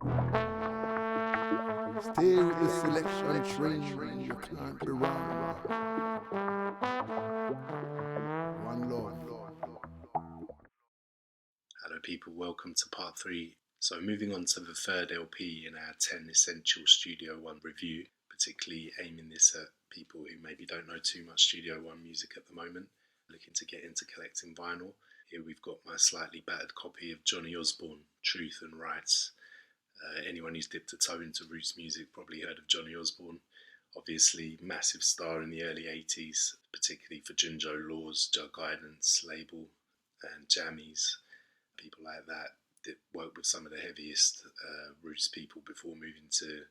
Stay with the selection train, you can't be wrong. One love. Hello people, welcome to part 3. So moving on to the third LP in our 10 Essential Studio One review, particularly aiming this at people who maybe don't know too much Studio One music at the moment, looking to get into collecting vinyl. Here we've got my slightly battered copy of Johnny Osbourne, Truth and Rights. Anyone who's dipped a toe into roots music probably heard of Johnny Osbourne. Obviously massive star in the early 80s, particularly for Junjo Law's Jug Guidance label and Jammies. People like that worked with some of the heaviest roots people before moving to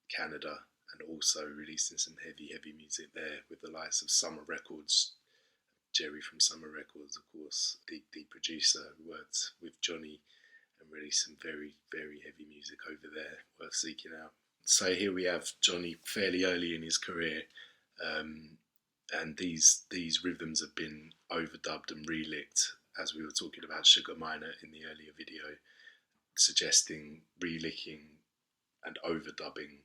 Canada, and also releasing some heavy music there with the likes of Summer Records. Jerry from Summer Records, of course, the producer who worked with Johnny and released some very heavy music over there, worth seeking out. So here we have Johnny fairly early in his career, and these rhythms have been overdubbed and relicked, as we were talking about Sugar Minor in the earlier video, suggesting relicking and overdubbing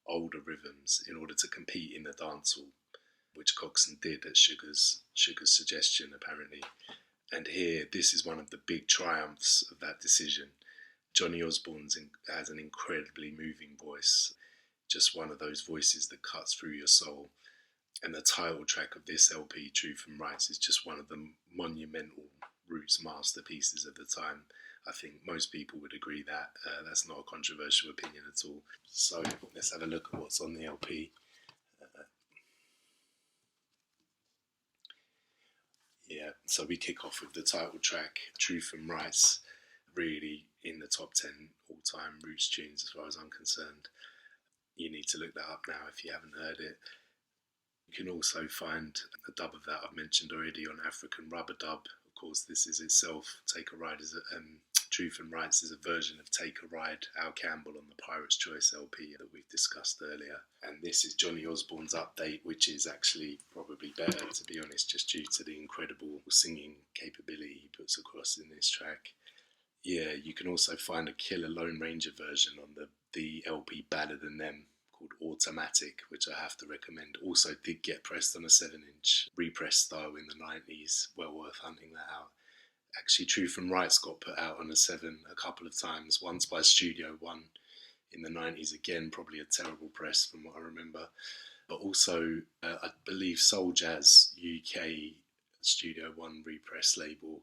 older rhythms in order to compete in the dancehall, which Coxsone did at Sugar's suggestion apparently. And here, this is one of the big triumphs of that decision. Johnny Osbourne has an incredibly moving voice, just one of those voices that cuts through your soul. And the title track of this LP, Truth and Rights, is just one of the monumental roots masterpieces of the time. I think most people would agree that. That's not a controversial opinion at all. So let's have a look at what's on the LP. So we kick off with the title track, Truth and Rights, really in the top 10 all-time roots tunes as far as I'm concerned. You need to look that up now if you haven't heard it. You can also find a dub of that I've mentioned already on African Rubber Dub. Of course, this is itself, Take a Ride, Truth and Rights is a version of Take a Ride, Al Campbell on the Pirate's Choice LP that we've discussed earlier. And this is Johnny Osbourne's update, which is actually probably better, to be honest, just due to the incredible singing capability he puts across in this track. Yeah, you can also find a killer Lone Ranger version on the LP Better Than Them, called Automatic, which I have to recommend. Also did get pressed on a 7-inch repress style in the 90s, well worth hunting that out. Actually, Truth and Rights got put out on a 7 a couple of times, once by Studio One in the 90s, again probably a terrible press from what I remember, but also I believe Soul Jazz UK Studio One repress label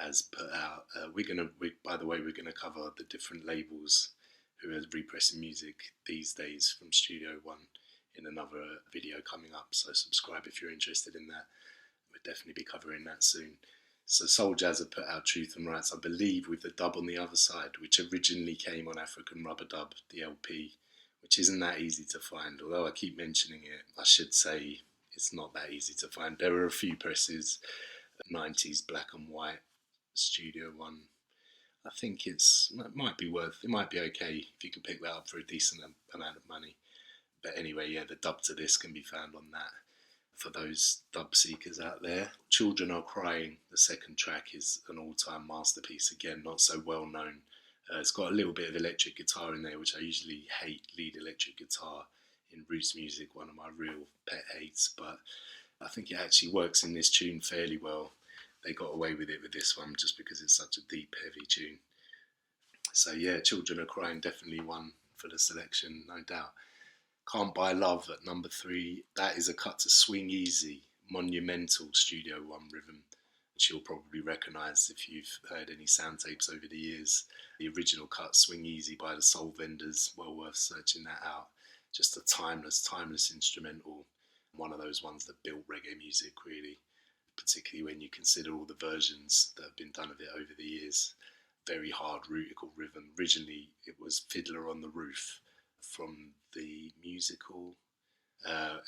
has put out, by the way, we're gonna cover the different labels who are repressing music these days from Studio One in another video coming up, so subscribe if you're interested in that. We'll definitely be covering that soon. So Soul Jazz have put out Truth and Rights, I believe, with the dub on the other side, which originally came on African Rubber Dub, the LP, which isn't that easy to find. Although I keep mentioning it, I should say it's not that easy to find. There are a few presses, 90s black and white, Studio One. I think it might be okay if you can pick that up for a decent amount of money. But anyway, yeah, the dub to this can be found on that. For those dub seekers out there, Children Are Crying, the second track, is an all-time masterpiece. Again, not so well known. It's got a little bit of electric guitar in there, which I usually hate, lead electric guitar in roots music, one of my real pet hates, but I think it actually works in this tune fairly well. They got away with it with this one just because it's such a deep, heavy tune. So yeah, Children Are Crying, definitely one for the selection, no doubt. Can't Buy Love at number 3. That is a cut to Swing Easy, monumental Studio One rhythm, which you'll probably recognise if you've heard any sound tapes over the years. The original cut, Swing Easy by the Soul Vendors, well worth searching that out. Just a timeless instrumental. One of those ones that built reggae music, really, particularly when you consider all the versions that have been done of it over the years. Very hard rootical rhythm. Originally, it was Fiddler on the Roof from the musical,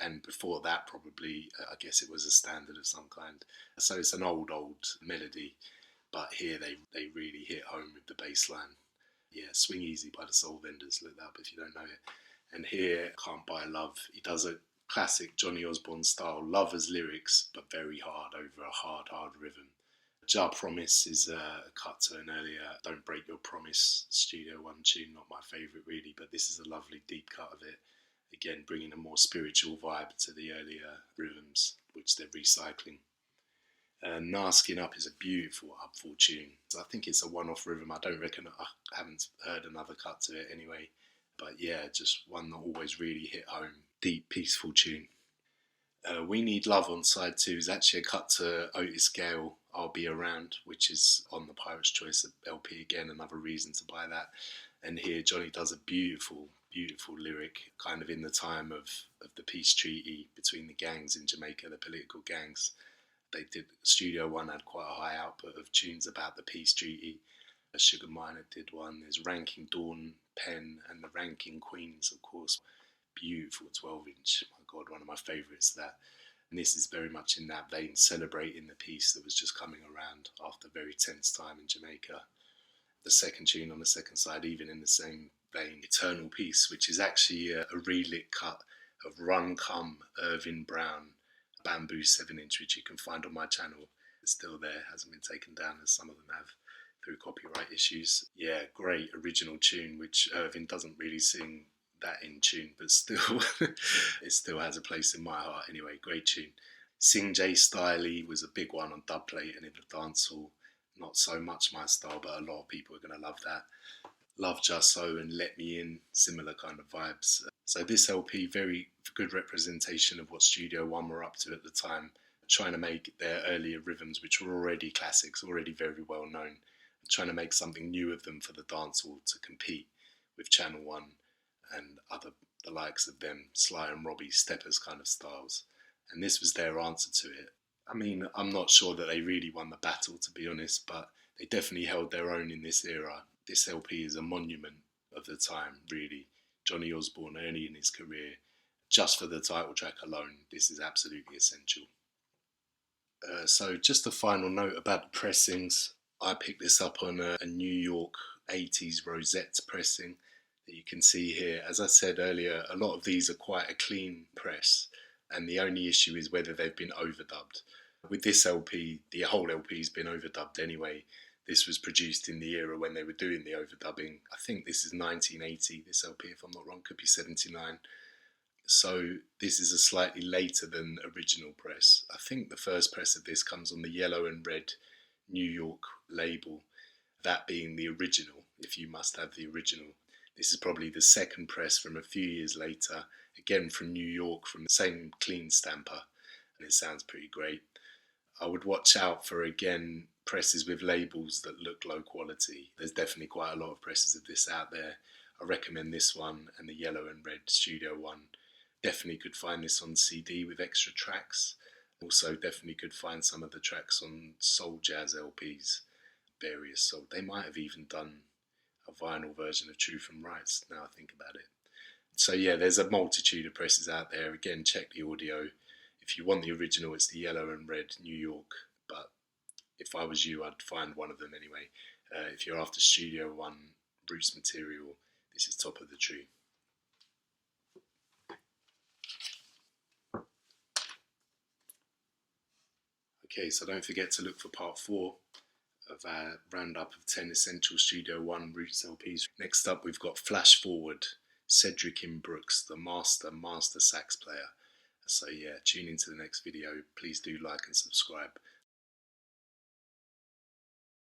and before that probably, I guess it was a standard of some kind. So it's an old melody, but here they really hit home with the bass line. Yeah, Swing Easy by the Soul Vendors, look that up if you don't know it. And here, Can't Buy Love, he does a classic Johnny Osbourne style, lovers lyrics, but very hard over a hard rhythm. Jar Promise is a cut to an earlier Don't Break Your Promise Studio One tune, not my favourite really, but this is a lovely deep cut of it. Again, bringing a more spiritual vibe to the earlier rhythms, which they're recycling. Nasking Up is a beautiful upful tune. I think it's a one-off rhythm. I haven't heard another cut to it anyway. But yeah, just one that always really hit home. Deep, peaceful tune. We Need Love on side 2 is actually a cut to Otis Gale, I'll Be Around, which is on the Pirate's Choice LP. Again, another reason to buy that. And here Johnny does a beautiful, beautiful lyric, kind of in the time of the peace treaty between the gangs in Jamaica, the political gangs. They did, Studio One had quite a high output of tunes about the peace treaty. Sugar Minor did one. There's Ranking Dawn, Pen, and the Ranking Queens, of course. Beautiful 12-inch. My God, one of my favourites, that. And this is very much in that vein, celebrating the peace that was just coming around after a very tense time in Jamaica. The second tune on the second side, even in the same vein, Eternal Peace, which is actually a relit cut of Run Come, Irvin Brown, Bamboo 7-inch, which you can find on my channel. It's still there, hasn't been taken down as some of them have through copyright issues. Yeah, great original tune, which Irvin doesn't really sing that in tune, but still, it still has a place in my heart. Anyway, great tune. Sing J Styley was a big one on dubplate and in the dancehall. Not so much my style, but a lot of people are going to love that. Love Just So and Let Me In, similar kind of vibes. So this LP, very good representation of what Studio One were up to at the time, trying to make their earlier rhythms, which were already classics, already very well known, trying to make something new of them for the dancehall to compete with Channel One and the likes of them, Sly and Robbie, Steppers kind of styles. And this was their answer to it. I mean, I'm not sure that they really won the battle, to be honest, but they definitely held their own in this era. This LP is a monument of the time, really. Johnny Osbourne early in his career, just for the title track alone, this is absolutely essential. So just a final note about the pressings. I picked this up on a New York 80s Rosette pressing that you can see here. As I said earlier, a lot of these are quite a clean press, and the only issue is whether they've been overdubbed. With this LP, the whole LP has been overdubbed anyway. This was produced in the era when they were doing the overdubbing. I think this is 1980, this LP, if I'm not wrong, could be 79. So this is a slightly later than original press. I think the first press of this comes on the yellow and red New York label, that being the original, if you must have the original. This is probably the second press from a few years later, again from New York, from the same clean stamper, and it sounds pretty great. I would watch out for, again, presses with labels that look low quality. There's definitely quite a lot of presses of this out there. I recommend this one and the yellow and red Studio One. Definitely could find this on CD with extra tracks. Also definitely could find some of the tracks on Soul Jazz LPs, various soul. They might have even done a vinyl version of Truth and Rights, now I think about it. So yeah, there's a multitude of presses out there. Again, check the audio. If you want the original, it's the yellow and red New York, but if I was you, I'd find one of them anyway. If you're after Studio One roots material, this is top of the tree. Okay, so don't forget to look for part 4 of our roundup of 10 essential Studio One roots LPs. Next up, we've got Flash Forward, Cedric M. Brooks, the master sax player. So yeah, tune into the next video. Please do like and subscribe.